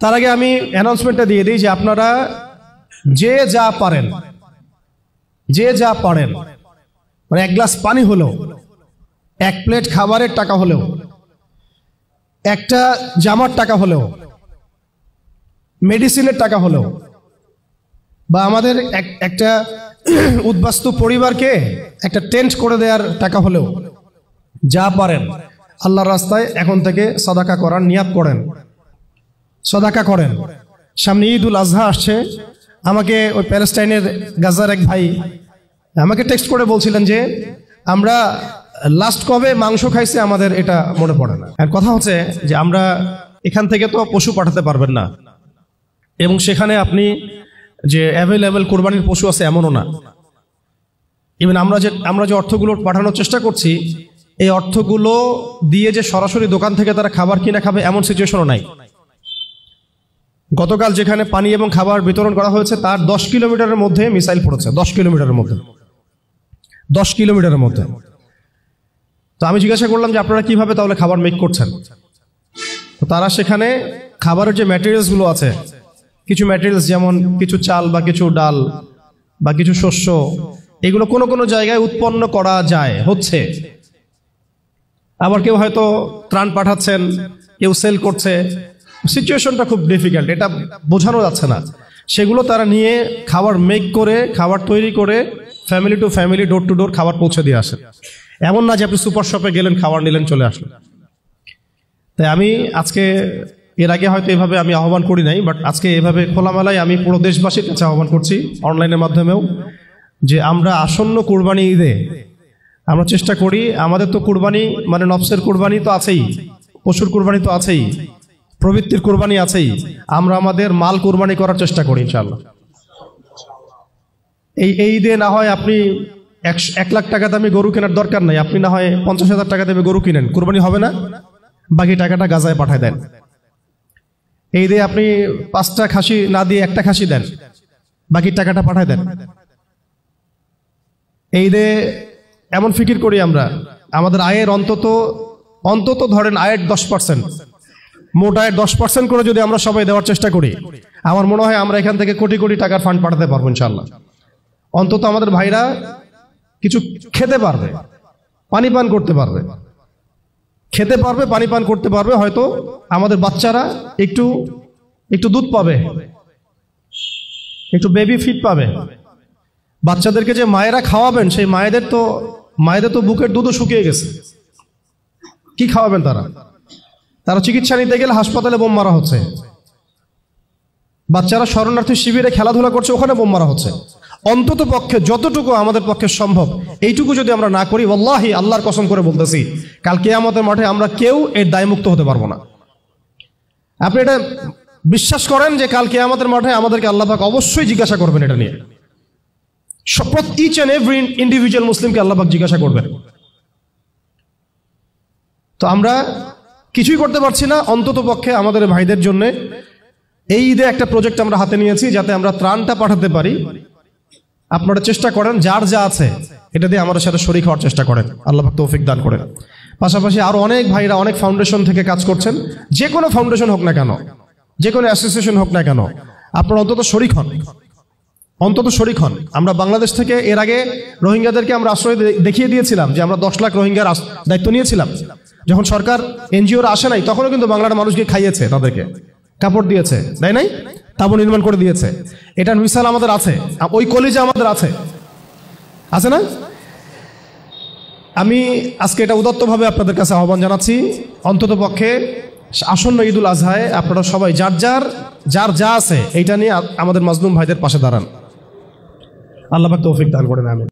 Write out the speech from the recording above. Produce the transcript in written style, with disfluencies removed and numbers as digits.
তার আগে আমি অ্যানাউন্সমেন্টটা দিয়ে দিই যে আপনারা যে যা পারেন মানে এক গ্লাস পানি হলেও, এক প্লেট খাবারের টাকা হলেও, একটা জামার টাকা হলেও, মেডিসিনের টাকা হলেও, বা আমাদের একটা উদ্বাস্তু পরিবারকে একটা টেন্ট করে দেওয়ার টাকা হলেও, যা পারেন আল্লাহর রাস্তায় এখন থেকে সাদাকা করার নিয়াত করেন, সাদাকা করেন। সামনে ঈদ উল আজহা আসছে। আমাকে ওই প্যালেস্টাইনের গাজার এক ভাই আমাকে টেক্সট করে বলছিলেন যে আমরা লাস্ট কবে মাংস খাইছে আমাদের এটা মনে পড়ে না। আর কথা হচ্ছে যে আমরা এখান থেকে তো পশু পাঠাতে পারবেন না, এবং সেখানে আপনি যে অ্যাভেলেবেল কোরবানির পশু আছে এমনও না। ইভেন আমরা যে অর্থগুলো পাঠানোর চেষ্টা করছি, এই অর্থগুলো দিয়ে যে সরাসরি দোকান থেকে তারা খাবার কিনে খাবে এমন সিচুয়েশনও নাই। গতকাল যেখানে পানি এবং খাবার বিতরণ করা হয়েছে তার 10 কিলোমিটারের মধ্যে মিসাইল পড়েছে, 10 কিলোমিটারের মধ্যে, 10 কিলোমিটারের মধ্যে। তো আমি জিজ্ঞাসা করলাম যে আপনারা কিভাবে তাহলে খাবার মেক করছেন? তো তারা সেখানে খাবারের যে ম্যাটেরিয়ালসগুলো আছে, কিছু ম্যাটেরিয়ালস যেমন কিছু চাল বা কিছু ডাল বা কিছু শস্য, এগুলো কোনো কোনো জায়গায় উৎপন্ন করা যায়, হচ্ছে। আবার কেউ হয়তো ত্রাণ পাঠাচ্ছেন, কেউ সেল করছে। সিচুয়েশনটা খুব ডিফিকাল্ট, এটা বোঝানো যাচ্ছে না। সেগুলো তারা নিয়ে খাবার মেক করে, খাবার তৈরি করে family to family, door to door খাবার পৌঁছে দিয়ে আসেন। এমন না যে আপনি সুপার শপে গেলেন, খাবার নিলেন, চলে আসলেন। তাই আমি আজকে, এর আগে হয়তো এভাবে আমি আহ্বান করি নাই, বাট আজকে এভাবে খোলামেলায় আমি পুরো দেশবাসীর কাছে আহ্বান করছি, অনলাইনের মাধ্যমেও, যে আমরা আসন্ন কুরবানি ঈদে আমরা চেষ্টা করি, আমাদের তো কুরবানি মানে নফসের কুরবানি তো আছেই, পশুর কুরবানি তো আছেই, প্রবৃত্তির কুরবানি আছেই, আমরা আমাদের মাল কুরবানি করার চেষ্টা করি ইনশাআল্লাহ। এই ঈদে না হয় আপনি 1 লাখ টাকা দামে গরু কেনার দরকার নাই, আপনি না হয় 50,000 টাকা দামে গরু কিনেন, কুরবানি হবে না, বাকি টাকাটা গাজায় পাঠায় দেন। এই দিয়ে আপনি 5টা খাসি না দিয়ে 1টা খাসি দেন, বাকি টাকাটা পাঠায় দেন। এই দিয়ে এমন ফিকির করি আমরা, আমাদের আয়ের অন্তত ধরেন আয়ের 10%, মোট আয়ের 10% করে যদি আমরা সবাই দেওয়ার চেষ্টা করি, আমার মনে হয় আমরা এখান থেকে কোটি কোটি টাকার ফান্ড পাঠাতে পারবো ইনশাআল্লাহ। অন্তত আমাদের ভাইরা কিছু খেতে পারবে, পানি পান করতে পারবে, খেতে পারবে, পানি পান করতে পারবে। হয়তো আমাদের বাচ্চারা একটু দুধ পাবে, একটু বেবি ফিড পাবে। বাচ্চাদেরকে যে মায়েরা খাওয়াবেন, সেই মায়েদের তো বুকের দুধও শুকিয়ে গেছে। কি খাওয়াবেন তারা চিকিৎসা নিতে গেলে হাসপাতালে বোম মারা হচ্ছে। বাচ্চারা শরণার্থী শিবিরে খেলাধুলা করছে, ওখানে বোম মারা হচ্ছে। অন্তত পক্ষে যতটুকু আমাদের পক্ষে সম্ভব, এইটুকু যদি আমরা না করি, ওয়াল্লাহি আল্লাহর কসম করে বলতেছি, কাল কিয়ামতের মাঠে আমরা কেউ এর দায়মুক্ত হতে পারবো না। আপনি এটা বিশ্বাস করেন যে কাল কিয়ামতের মাঠে আমাদেরকে আল্লাহ পাক অবশ্যই জিজ্ঞাসা করবেন এটা নিয়ে। ইচ অ্যান্ড এভরি ইন্ডিভিজুয়াল মুসলিমকে আল্লাহ পাক জিজ্ঞাসা করবেন। তো আমরা কিছুই করতে পারছি না, অন্তত পক্ষে আমাদের ভাইদের জন্য এই ঈদে একটা প্রজেক্ট আমরা হাতে নিয়েছি, যাতে আমরা ত্রাণটা পাঠাতে পারি। আপনারা চেষ্টা করেন, যার যা আছে এটা দিয়ে আমাদের সাথে শরীক হওয়ার চেষ্টা করেন, আল্লাহ পাক তৌফিক দান করেন। পাশাপাশি আরো অনেক ভাইরা অনেক ফাউন্ডেশন থেকে কাজ করছেন, যে কোনো ফাউন্ডেশন হোক না কেন, যে কোনো অ্যাসোসিয়েশন হোক না কেন, আপনারা অন্তত শরীক হন। আমরা বাংলাদেশ থেকে এর আগে রোহিঙ্গাদেরকে আমরা আশ্রয় দেখিয়ে দিয়েছিলাম যে আমরা 10 লাখ রোহিঙ্গার দায়িত্ব নিয়েছিলাম। যখন সরকার এনজিওরা আসে নাই, তখনও কিন্তু বাংলার মানুষকে খাইয়েছে, তাদেরকে কাপড় দিয়েছে, তাই নাই, তাবু নির্মাণ করে দিয়েছে। এটার মিসাল আমাদের আছে, ওই কলিজা আমাদের আছে না? আমি আজকে এটা উদাত্তভাবে আপনাদের কাছে আহ্বান জানাচ্ছি, অন্তত পক্ষে আসন্ন ঈদ উল আজহায় আপনারা সবাই যার যা আছে এইটা নিয়ে আমাদের মাজলুম ভাইদের পাশে দাঁড়ান। আল্লাহ পাক তৌফিক দান করেন, আমিন।